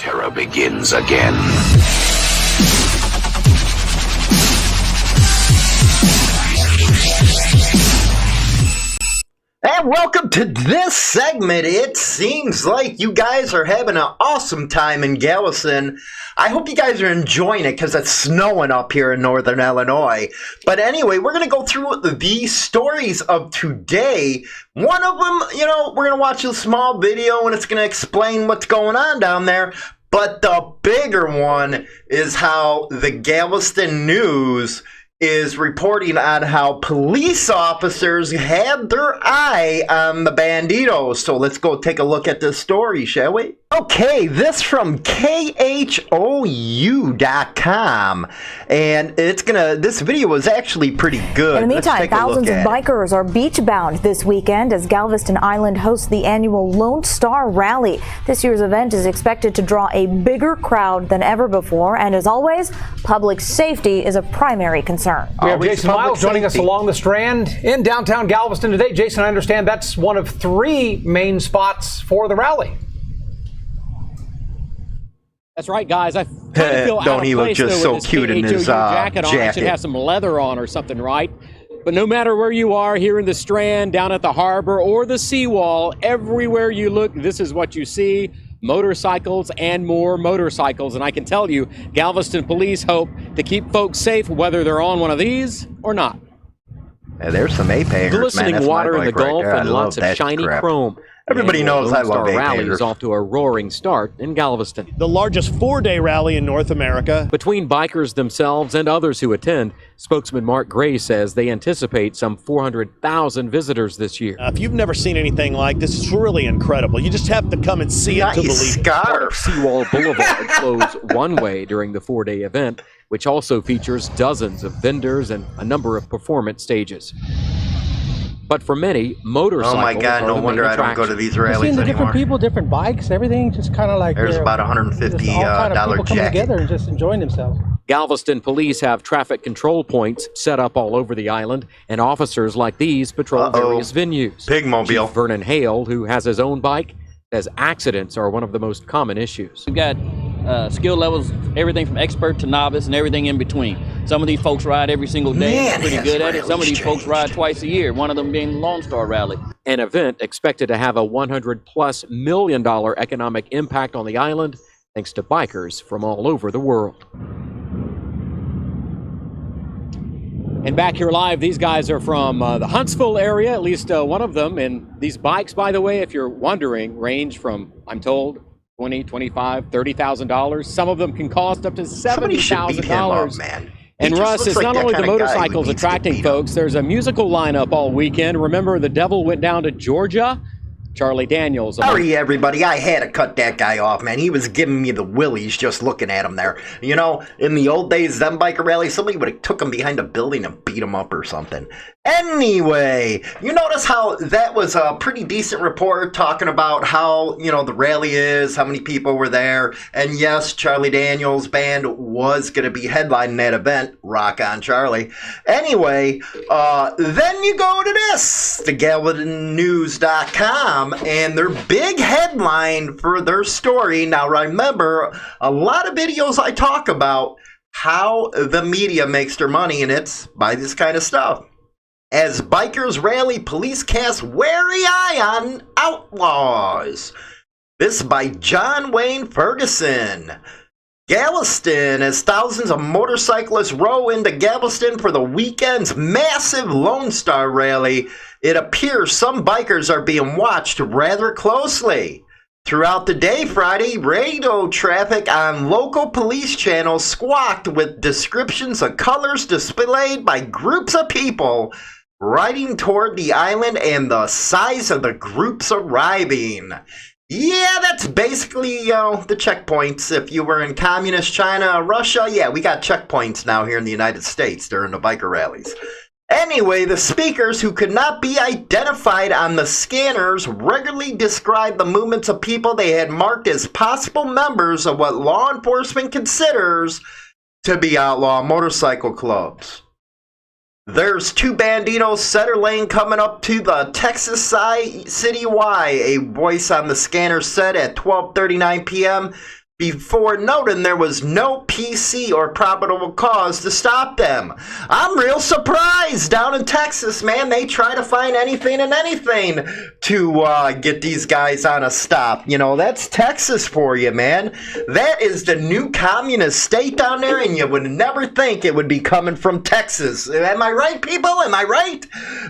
terror begins again. And welcome to this segment. It seems like you guys are having an awesome time in Galveston. I hope you guys are enjoying it because it's snowing up here in northern Illinois. But anyway, we're going to go through the stories of today. One of them, we're going to watch a small video and it's going to explain what's going on down there. But the bigger one is how the Galveston News is reporting on how police officers had their eye on the Bandidos. So let's go take a look at this story, shall we? Okay, this from KHOU.com, and this video was actually pretty good. In the meantime, thousands of bikers are beach-bound this weekend as Galveston Island hosts the annual Lone Star Rally. This year's event is expected to draw a bigger crowd than ever before, and as always, public safety is a primary concern. We have Jason Miles joining us along the Strand in downtown Galveston today. Jason, I understand that's one of 3 main spots for the rally. That's right, guys. I feel don't he look just so cute in his jacket? It should have some leather on or something, right? But no matter where you are, here in the Strand, down at the harbor, or the seawall, everywhere you look, this is what you see. Motorcycles and more motorcycles. And I can tell you, Galveston police hope to keep folks safe, whether they're on one of these or not. Yeah, there's some A-pagers, glistening water in the Gulf and lots of shiny chrome. Everybody knows I love A-pagers. Rally is A-pagers. off to a roaring start in Galveston. The largest 4-day rally in North America. Between bikers themselves and others who attend, spokesman Mark Gray says they anticipate some 400,000 visitors this year. If you've never seen anything like this, it's really incredible. You just have to come and see it to believe it. Part of Seawall Boulevard flows one way during the 4-day event, which also features dozens of vendors and a number of performance stages. But for many, motorcycles oh my God, are no the wonder main I don't go to attraction. these You're rallies seeing the anymore. different people, different bikes, everything just kind of like There's about $150 just all kind of people coming jacket. together and just enjoying themselves. Galveston police have traffic control points set up all over the island, and officers like these patrol various venues. Pigmobile. Chief Vernon Hale, who has his own bike, says accidents are one of the most common issues. We've got skill levels, everything from expert to novice and everything in between. Some of these folks ride every single day, Man, pretty has good at it. Some of these rallies folks ride twice a year, one of them being the Lone Star Rally. An event expected to have a $100+ million economic impact on the island, thanks to bikers from all over the world. And back here live, these guys are from the Huntsville area, at least one of them. And these bikes, by the way, if you're wondering, range from, I'm told, $20,000, $25,000, $30,000. Some of them can cost up to $70,000. Man. And Russ, it's not only the motorcycles attracting folks. There's a musical lineup all weekend. Remember, the Devil went down to Georgia. Charlie Daniels. Sorry, everybody. I had to cut that guy off, man. He was giving me the willies just looking at him there. You know, in the old days, them biker rallies, somebody would have took him behind a building and beat him up or something. Anyway, you notice how that was a pretty decent report talking about how, the rally is, how many people were there. And yes, Charlie Daniels' band was going to be headlining that event. Rock on, Charlie. Anyway, then you go to this, the GalvestonNews.com, and their big headline for their story. Now, remember, a lot of videos I talk about how the media makes their money, and it's by this kind of stuff. As bikers rally, police cast wary eye on outlaws. This by John Wayne Ferguson. Galveston, as thousands of motorcyclists row into Galveston for the weekend's massive Lone Star Rally, it appears some bikers are being watched rather closely. Throughout the day Friday, radio traffic on local police channels squawked with descriptions of colors displayed by groups of people riding toward the island and the size of the groups arriving. Yeah, that's basically, the checkpoints. If you were in communist China or Russia, yeah, we got checkpoints now here in the United States during the biker rallies. Anyway, the speakers who could not be identified on the scanners regularly described the movements of people they had marked as possible members of what law enforcement considers to be outlaw motorcycle clubs. There's 2 Bandidos center lane coming up to the Texas side, City Y, a voice on the scanner said at 12:39 p.m. before noting there was no PC or probable cause to stop them. I'm real surprised down in Texas, man. They try to find anything and anything to get these guys on a stop. You know, that's Texas for you, man. That is the new communist state down there, and you would never think it would be coming from Texas. Am I right, people? Am I right?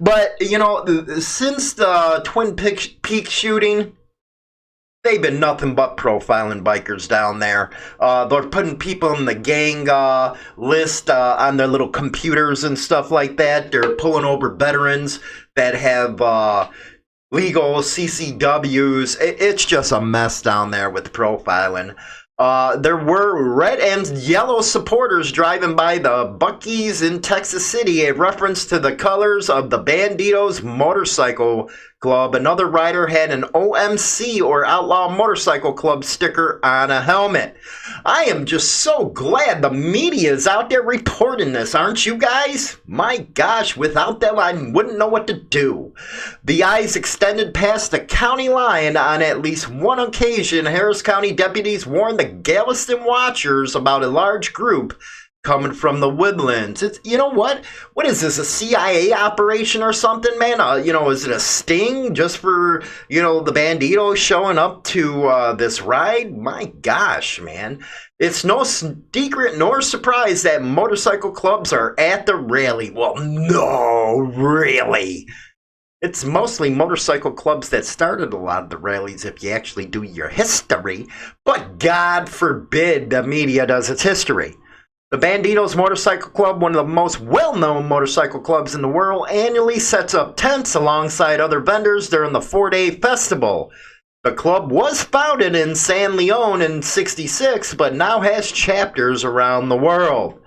But, you know, since the Twin Peaks shooting, they've been nothing but profiling bikers down there. They're putting people in the gang list on their little computers and stuff like that. They're pulling over veterans that have legal CCWs. It's just a mess down there with profiling. There were red and yellow supporters driving by the Buc-ee's in Texas City, a reference to the colors of the Bandidos Motorcycle Club. Another rider had an OMC or Outlaw Motorcycle Club sticker on a helmet. I am just so glad the media is out there reporting this, aren't you guys? My gosh, without them I wouldn't know what to do. The eyes extended past the county line on at least one occasion. Harris County deputies warned the Galveston watchers about a large group coming from the woodlands. It's, you know what? What is this, a CIA operation or something, man? You know, is it a sting just for, you know, the Bandidos showing up to this ride? My gosh, man. It's no secret nor surprise that motorcycle clubs are at the rally. Well, no, really. It's mostly motorcycle clubs that started a lot of the rallies if you actually do your history. But God forbid the media does its history. The Bandidos Motorcycle Club, one of the most well-known motorcycle clubs in the world, annually sets up tents alongside other vendors during the 4-day festival. The club was founded in San Leon in '66, but now has chapters around the world.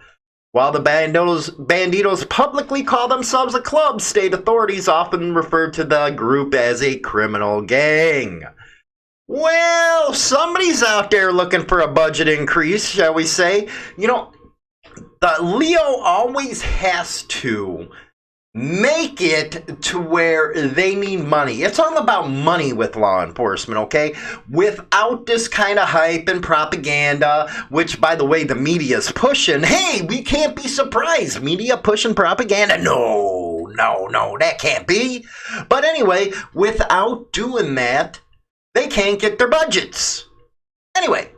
While the Bandidos publicly call themselves a club, state authorities often refer to the group as a criminal gang. Well, somebody's out there looking for a budget increase, shall we say. You know, the Leo always has to make it to where they need money. It's all about money with law enforcement, okay? Without this kind of hype and propaganda, which, by the way, the media is pushing. Hey, we can't be surprised. Media pushing propaganda? No, that can't be. But anyway, without doing that, they can't get their budgets. Anyway,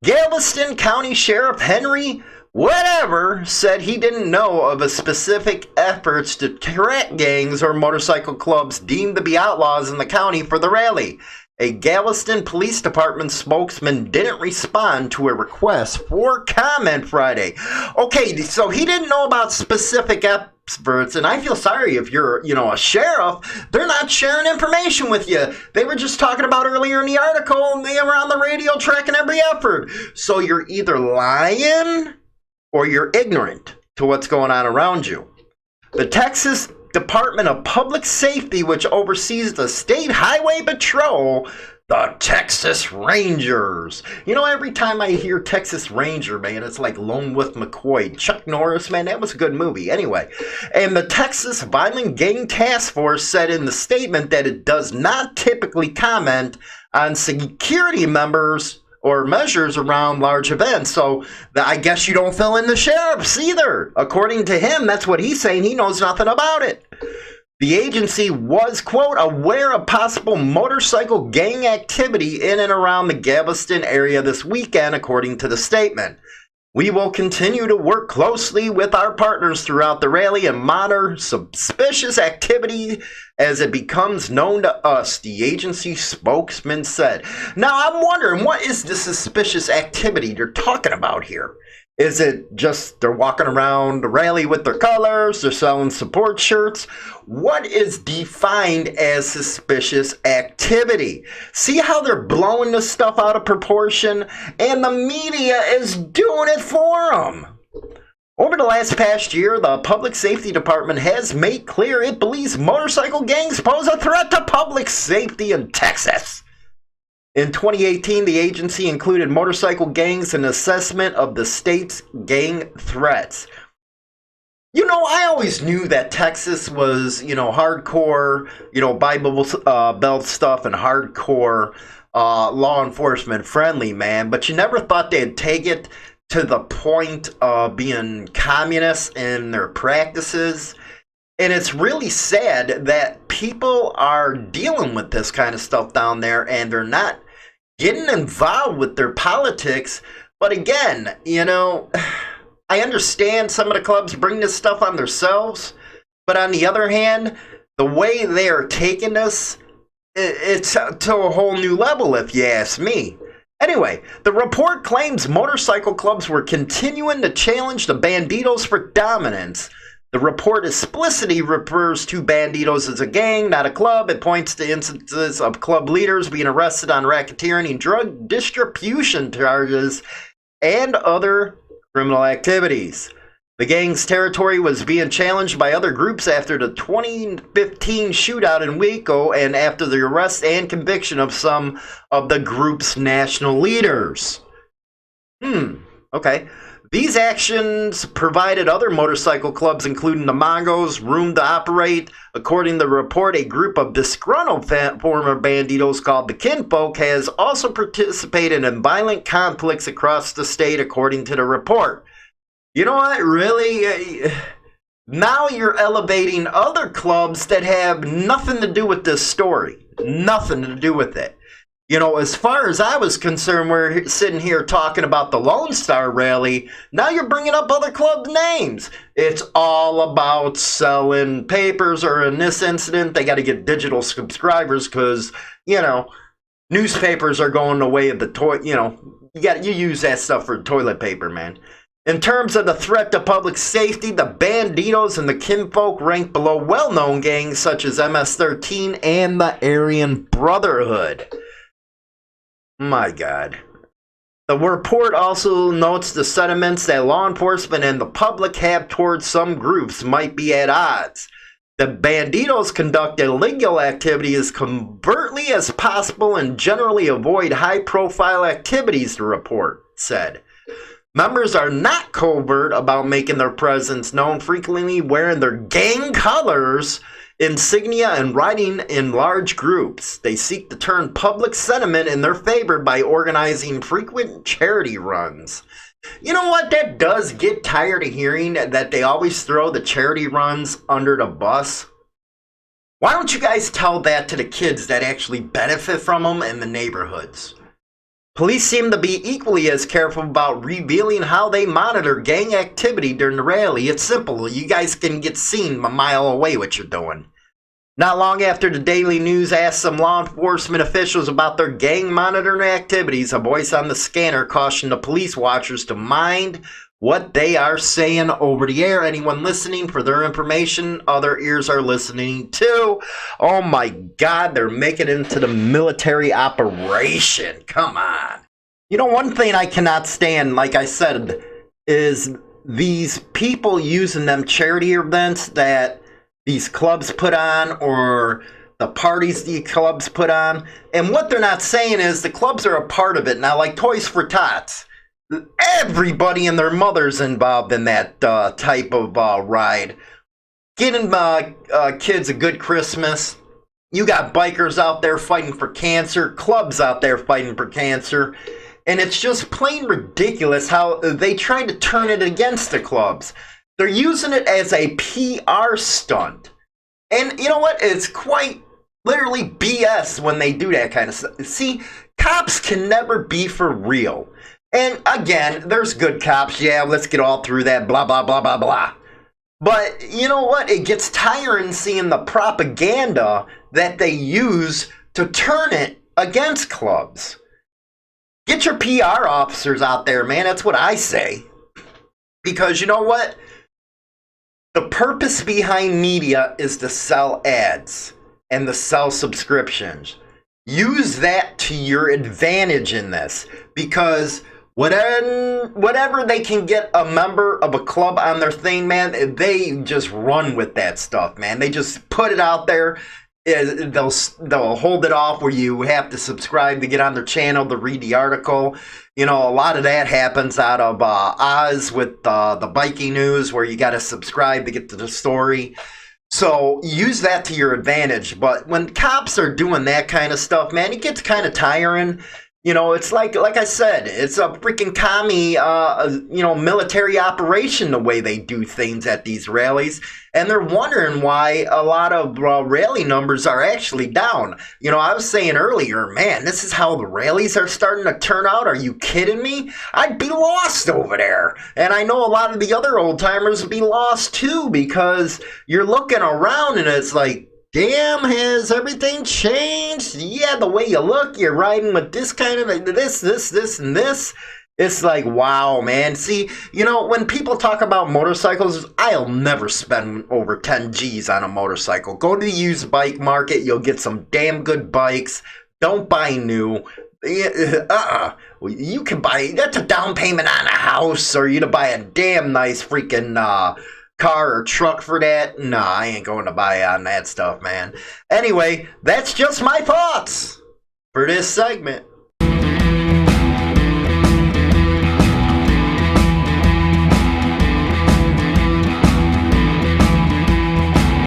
Galveston County Sheriff Henry whatever said he didn't know of a specific efforts to track gangs or motorcycle clubs deemed to be outlaws in the county for the rally. A Galveston Police Department spokesman didn't respond to a request for comment Friday. Okay, so he didn't know about specific experts, and I feel sorry if you're, you know, a sheriff. They're not sharing information with you. They were just talking about earlier in the article, and they were on the radio tracking every effort. So you're either lying or you're ignorant to what's going on around you. The Texas Department of Public Safety, which oversees the State Highway Patrol, the Texas Rangers. You know, every time I hear Texas Ranger, man, it's like Lone Wolf McCoy. Chuck Norris, man, that was a good movie. Anyway, and the Texas Violent Gang Task Force said in the statement that it does not typically comment on security members or measures around large events. So I guess you don't fill in the sheriffs either. According to him, that's what he's saying. He knows nothing about it. The agency was, quote, aware of possible motorcycle gang activity in and around the Galveston area this weekend, according to the statement. We will continue to work closely with our partners throughout the rally and monitor suspicious activity as it becomes known to us, the agency spokesman said. Now, I'm wondering, what is the suspicious activity they're talking about here? Is it just they're walking around the rally with their colors, they're selling support shirts? What is defined as suspicious activity? See how they're blowing this stuff out of proportion? And the media is doing it for them. Over the last past year, the Public Safety Department has made clear it believes motorcycle gangs pose a threat to public safety in Texas. In 2018, the agency included motorcycle gangs in assessment of the state's gang threats. You know, I always knew that Texas was, you know, hardcore, you know, Bible Belt stuff and hardcore law enforcement friendly, man. But you never thought they'd take it to the point of being communist in their practices. And it's really sad that people are dealing with this kind of stuff down there and they're not getting involved with their politics. But again, you know, I understand some of the clubs bring this stuff on themselves. But on the other hand, the way they are taking this, it's to a whole new level, if you ask me. Anyway, the report claims motorcycle clubs were continuing to challenge the Bandidos for dominance. The report explicitly refers to Bandidos as a gang, not a club. It points to instances of club leaders being arrested on racketeering and drug distribution charges and other criminal activities. The gang's territory was being challenged by other groups after the 2015 shootout in Waco and after the arrest and conviction of some of the group's national leaders. Okay. These actions provided other motorcycle clubs, including the Mongos, room to operate. According to the report, a group of disgruntled former banditos called the Kinfolk has also participated in violent conflicts across the state, according to the report. You know what, really? Now you're elevating other clubs that have nothing to do with this story. Nothing to do with it. You know, as far as I was concerned, we're sitting here talking about the Lone Star Rally. Now you're bringing up other club names. It's all about selling papers, or in this incident, they got to get digital subscribers because, you know, newspapers are going the way of the toilet. You know, you use that stuff for toilet paper, man. In terms of the threat to public safety, the Bandidos and the Kinfolk rank below well-known gangs such as MS-13 and the Aryan Brotherhood. My God. The report also notes the sentiments that law enforcement and the public have towards some groups might be at odds. The Bandidos conduct illegal activity as covertly as possible and generally avoid high-profile activities, the report said. Members are not covert about making their presence known, frequently wearing their gang colors, insignia, and riding in large groups. They seek to turn public sentiment in their favor by organizing frequent charity runs. You know what? That does get tired of hearing that they always throw the charity runs under the bus. Why don't you guys tell that to the kids that actually benefit from them in the neighborhoods? Police seem to be equally as careful about revealing how they monitor gang activity during the rally. It's simple. You guys can get seen a mile away what you're doing. Not long after the Daily News asked some law enforcement officials about their gang monitoring activities, a voice on the scanner cautioned the police watchers to mind what they are saying over the air. Anyone listening, for their information, other ears are listening too. Oh my God, they're making it into the military operation. Come on. You know, one thing I cannot stand, like I said, is these people using them charity events that these clubs put on, or the parties the clubs put on. And what they're not saying is the clubs are a part of it. Now, like Toys for Tots, everybody and their mother's involved in that type of ride. Getting kids a good Christmas. You got bikers out there fighting for cancer, clubs out there fighting for cancer. And it's just plain ridiculous how they try to turn it against the clubs. They're using it as a PR stunt. And you know what? It's quite literally BS when they do that kind of stuff. See, cops can never be for real. And again, there's good cops. Yeah, let's get all through that, blah, blah, blah, blah, blah. But you know what? It gets tiring seeing the propaganda that they use to turn it against clubs. Get your PR officers out there, man. That's what I say. Because you know what? The purpose behind media is to sell ads and to sell subscriptions. Use that to your advantage in this, because whatever they can get a member of a club on their thing, man, they just run with that stuff, man. They just put it out there. They'll hold it off where you have to subscribe to get on their channel to read the article. You know, a lot of that happens out of Oz with the biking news, where you got to subscribe to get to the story. So use that to your advantage. But when cops are doing that kind of stuff, man, it gets kind of tiring. You know, it's like I said, it's a freaking commie, military operation the way they do things at these rallies. And they're wondering why a lot of rally numbers are actually down. You know, I was saying earlier, man, this is how the rallies are starting to turn out. Are you kidding me? I'd be lost over there. And I know a lot of the other old timers would be lost too, because you're looking around and it's like, damn, has everything changed? Yeah, the way you look, you're riding with this kind of this, and this. It's like, wow, man. See, you know, when people talk about motorcycles, I'll never spend over 10 G's on a motorcycle. Go to the used bike market. You'll get some damn good bikes. Don't buy new. You can buy, that's a down payment on a house, or you to buy a damn nice freaking car or truck for that. Nah, I ain't going to buy on that stuff, man. Anyway, that's just my thoughts for this segment.